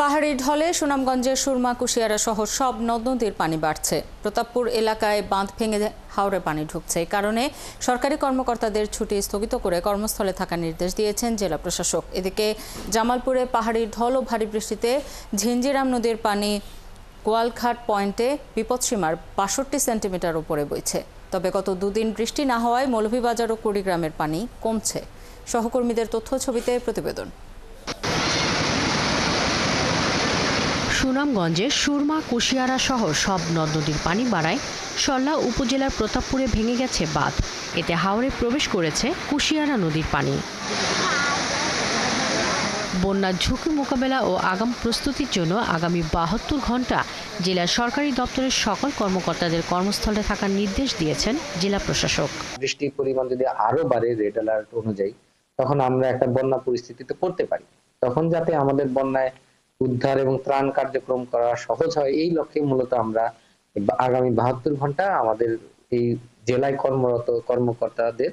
পাহাড়ি ঢলে সুনামগঞ্জের সুরমা কুশিয়ারা সহ সব নদ নদীর পানি বাড়ছে। প্রতাপপুর এলাকায় বাঁধ ভেঙে হাওরে পানি ঢুকছে। এই কারণে সরকারি কর্মকর্তাদের ছুটি স্থগিত করে কর্মস্থলে থাকার নির্দেশ দিয়েছেন জেলা প্রশাসক। এদিকে জামালপুরে পাহাড়ি ঢল ও ভারী বৃষ্টিতে ঝিঞ্জিরাম নদীর পানি গোয়ালঘাট পয়েন্টে বিপদসীমার ৬২ সেন্টিমিটার উপরে বইছে। তবে গত দুদিন বৃষ্টি না হওয়ায় মৌলভীবাজার ও কুড়িগ্রামের পানি কমছে। সহকর্মীদের তথ্য ছবিতে প্রতিবেদন। সুনামগঞ্জে সুরমা কুশিয়ারা সহ সব নদ নদীর পানি বাড়ায় সল্লা উপজেলার প্রতাপপুরে ভেঙে গেছে বাঁধ। এতে হাওরে প্রবেশ করেছে কুশিয়ারা নদীর পানি। বন্যার ঝুঁকি মোকাবেলা ও আগাম প্রস্তুতির জন্য আগামী ৭২ ঘণ্টা জেলার সরকারি দপ্তরের সকল কর্মকর্তাদের কর্মস্থলে থাকার নির্দেশ দিয়েছেন জেলা প্রশাসক। বৃষ্টির পরিমাণ যদি আরো বাড়ে রেড অ্যালার্ট অনুযায়ী, তখন আমরা একটা বন্যা পরিস্থিতিতে পড়তে পারি। তখন যাতে আমাদের বন্যায় উদ্ধার এবং ত্রাণ কার্যক্রম করা সহজ হয়, এই লক্ষ্যে মূলত আমরা আগামী ৭২ ঘন্টা আমাদের এই জেলায় কর্মরত কর্মকর্তাদের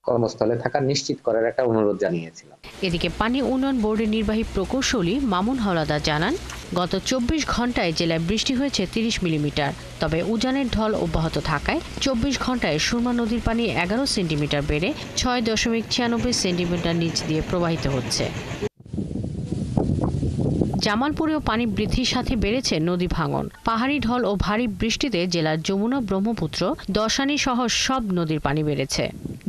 কর্মস্থলে থাকা নিশ্চিত করার একটা অনুরোধ জানিয়েছিলাম। এদিকে পানি উন্নয়ন বোর্ডের নির্বাহী প্রকৌশলী মামুন হাওলাদার জানান, গত ২৪ ঘন্টায় জেলায় বৃষ্টি হয়েছে ৩০ মিলিমিটার। তবে উজানের ঢল অব্যাহত থাকায় ২৪ ঘন্টায় সুরমা নদীর পানি ১১ সেন্টিমিটার বেড়ে ৬.৯৬ সেন্টিমিটার নিচ দিয়ে প্রবাহিত হচ্ছে। জামালপুরেও পানি বৃদ্ধির সাথে বেড়েছে নদী ভাঙন। পাহাড়ি ঢল ও ভারী বৃষ্টিতে জেলার যমুনা, ব্রহ্মপুত্র, দশানী সহ সব নদীর পানি বেড়েছে।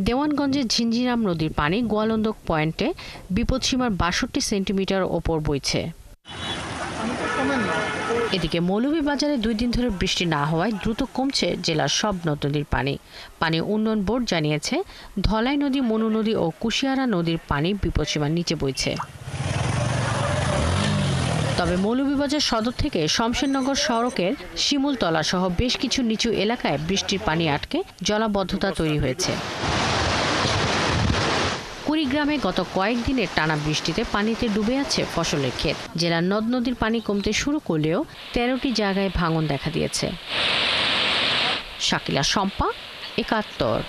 দেওয়ানগঞ্জের ঝিঞ্জিরাম নদীর পানি গোয়ালন্দক পয়েন্টে বিপদসীমার ৬২ সেন্টিমিটার ওপর বইছে। এদিকে মৌলভীবাজারে ২ দিন ধরে বৃষ্টি না হওয়ায় দ্রুত কমছে জেলার সব নদ নদীর পানি। পানি উন্নয়ন বোর্ড জানিয়েছে, ধলাই নদী, মনু নদী ও কুশিয়ারা নদীর পানি বিপদসীমার নিচে বইছে। তবে মৌলভীবাজার সদর থেকে শমশেরনগর সড়কের শিমুলতলা সহ বেশ কিছু নিচু এলাকায় বৃষ্টির পানি আটকে জলাবদ্ধতা তৈরি হয়েছে। কুড়িগ্রামে গত কয়েকদিনের টানা বৃষ্টিতে পানিতে ডুবে আছে ফসলের ক্ষেত। জেলার নদ নদীর পানি কমতে শুরু করলেও ১৩টি জায়গায় ভাঙন দেখা দিয়েছে। শাকিলা শম্পা, একাত্তর।